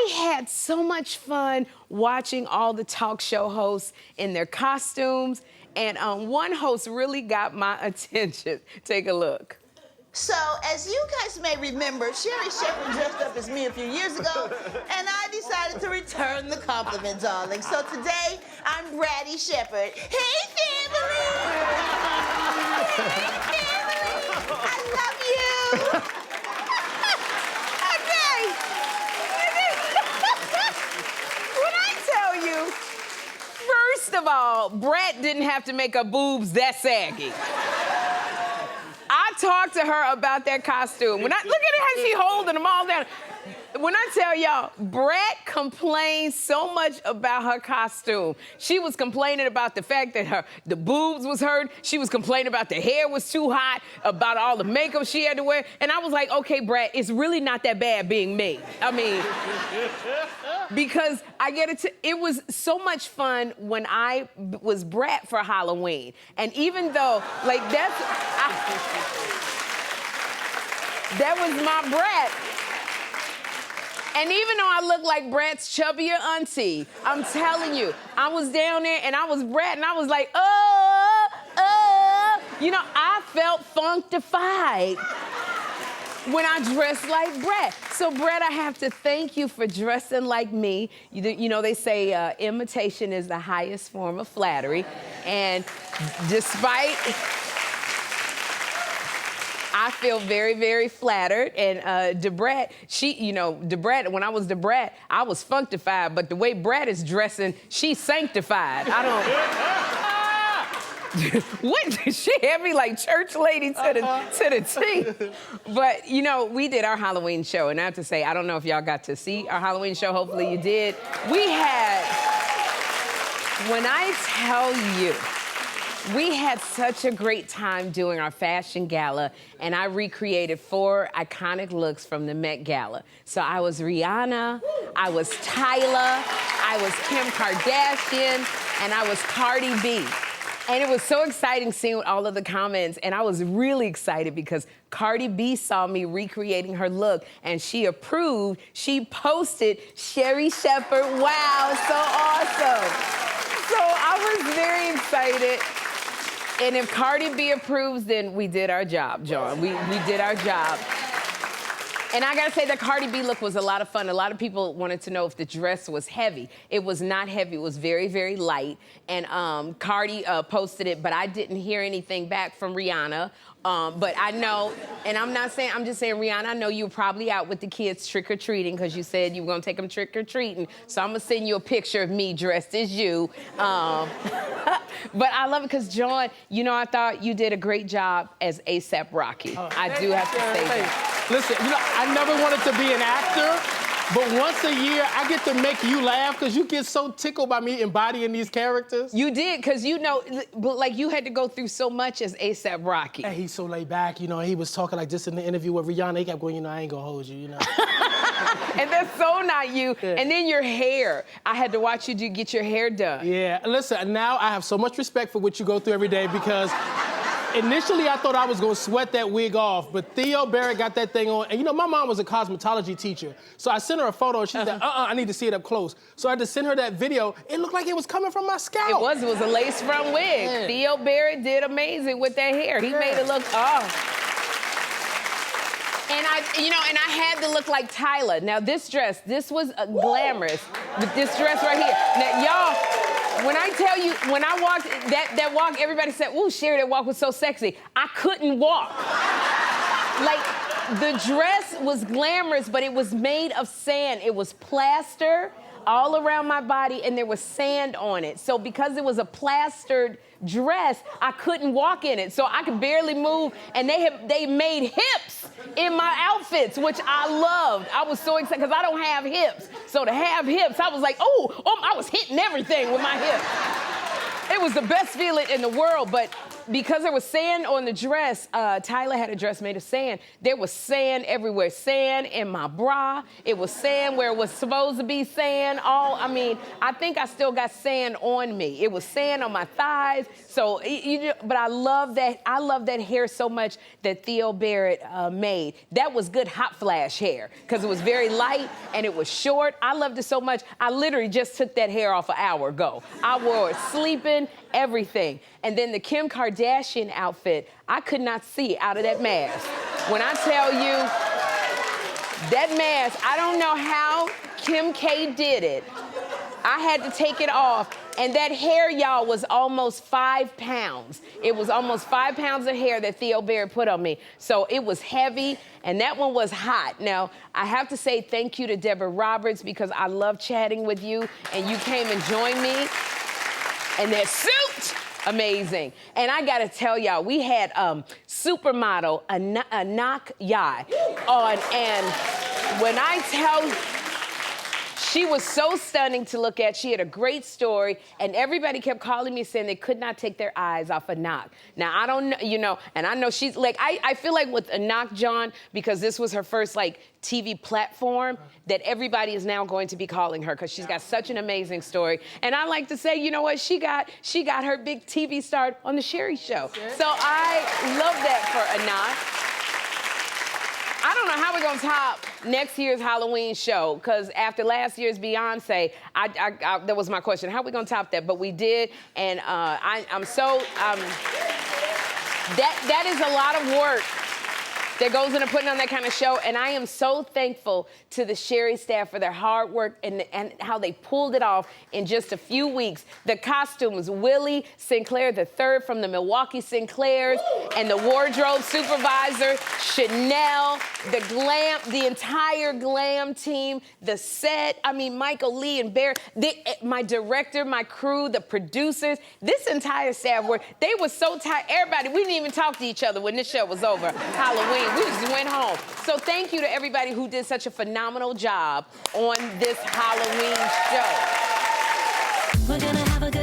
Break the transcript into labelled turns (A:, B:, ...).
A: I had so much fun watching all the talk show hosts in their costumes, and one host really got my attention. Take a look.
B: So, as you guys may remember, Sherri Shepherd dressed up as me a few years ago, and I decided to return the compliment, darling. So today, I'm Bratty Shepherd. Hey, family! Hey, family! I love you!
A: Okay. When I tell you, first of all, Brat didn't have to make her boobs that saggy. I talked to her about that costume. Look at how she holding them all down. When I tell y'all, Brat complained so much about her costume. She was complaining about the fact that the boobs was hurt. She was complaining about the hair was too hot, about all the makeup she had to wear. And I was like, okay, Brat, it's really not that bad being me. I mean, because it was so much fun when I was Brat for Halloween. And even though, like, that was my Brat. And even though I look like Brat's chubbier auntie, I'm telling you, I was down there and I was Brat and I was like, you know, I felt funkified when I dressed like Brat. So, Brat, I have to thank you for dressing like me. You know, they say imitation is the highest form of flattery. And despite... I feel very, very flattered. And Brat, Brat, when I was Brat, I was funkified. But the way Brat is dressing, she's sanctified. I don't... What? She had me like church lady to the T. But, you know, we did our Halloween show. And I have to say, I don't know if y'all got to see our Halloween show. Hopefully you did. We had... When I tell you... We had such a great time doing our fashion gala, and I recreated 4 iconic looks from the Met Gala. So I was Rihanna, I was Tyla, I was Kim Kardashian, and I was Cardi B. And it was so exciting seeing all of the comments, and I was really excited because Cardi B saw me recreating her look, and she approved. She posted, Sherri Shepherd, wow, so awesome. So I was very excited. And if Cardi B approves, then we did our job, John. We did our job. And I gotta say, the Cardi B look was a lot of fun. A lot of people wanted to know if the dress was heavy. It was not heavy, it was very, very light. And Cardi posted it, but I didn't hear anything back from Rihanna. But I know, and I'm just saying, Rihanna, I know you were probably out with the kids trick-or-treating because you said you were gonna take them trick-or-treating. So I'm gonna send you a picture of me dressed as you. But I love it because, John, you know, I thought you did a great job as A$AP Rocky. I do have to say that.
C: Listen, you know, I never wanted to be an actor, but once a year, I get to make you laugh because you get so tickled by me embodying these characters.
A: You did, because, you know, like, you had to go through so much as A$AP Rocky.
C: And he's so laid back, you know, he was talking like this in the interview with Rihanna. He kept going, you know, I ain't gonna hold you, you know.
A: And that's so not you. Yeah. And then your hair. I had to watch you get your hair done.
C: Yeah, listen, now I have so much respect for what you go through every day because initially I thought I was gonna sweat that wig off, but Theo Barrett got that thing on. And you know, my mom was a cosmetology teacher. So I sent her a photo and she said, I need to see it up close. So I had to send her that video. It looked like it was coming from my scalp.
A: It was a lace front wig. Yeah. Theo Barrett did amazing with that hair. He made it look, And I had to look like Tyla. Now this was glamorous. With this dress right here. Now y'all, when I tell you, when I walked, that walk, everybody said, ooh, Sherri, that walk was so sexy. I couldn't walk. Like, the dress was glamorous, but it was made of sand. It was plaster all around my body, and there was sand on it. So because it was a plastered dress, I couldn't walk in it. So I could barely move, and they made hips in my outfits, which I loved. I was so excited, because I don't have hips. So to have hips, I was like, I was hitting everything with my hips. It was the best feeling in the world, but because there was sand on the dress, Tyler had a dress made of sand. There was sand everywhere. Sand in my bra. It was sand where it was supposed to be sand. I think I still got sand on me. It was sand on my thighs. So, but I love that. I love that hair so much that Theo Barrett made. That was good hot flash hair because it was very light and it was short. I loved it so much. I literally just took that hair off an hour ago. I wore it sleeping, everything. And then the Kim Kardashian outfit, I could not see out of that mask. When I tell you, that mask, I don't know how Kim K did it. I had to take it off. And that hair, y'all, was almost 5 pounds. It was almost 5 pounds of hair that Theo Barrett put on me. So it was heavy, and that one was hot. Now, I have to say thank you to Deborah Roberts because I love chatting with you, and you came and joined me. And that suit, amazing. And I gotta tell y'all, we had supermodel Anak Yai on, and when I tell you, she was so stunning to look at. She had a great story, and everybody kept calling me saying they could not take their eyes off Anak. Now, I don't know, and I know she's like, I feel like with Anak, John, because this was her first, TV platform, that everybody is now going to be calling her because she's got such an amazing story. And I like to say, you know what? She got her big TV start on the Sherri Show. So I love that for Anak. I don't know how we're gonna top next year's Halloween show, because after last year's Beyonce, that was my question. How are we gonna top that? But we did, and I'm so, that is a lot of work that goes into putting on that kind of show, and I am so thankful to the Sherri staff for their hard work and how they pulled it off in just a few weeks. The costumes, Willie Sinclair III from the Milwaukee Sinclairs, and the wardrobe supervisor, Chanel, the entire glam team, the set, Michael Lee and Bear, my director, my crew, the producers, this entire staff they were so tired. Everybody, we didn't even talk to each other when this show was over, Halloween. We just went home. So thank you to everybody who did such a phenomenal job on this Halloween show.
D: We're gonna have a good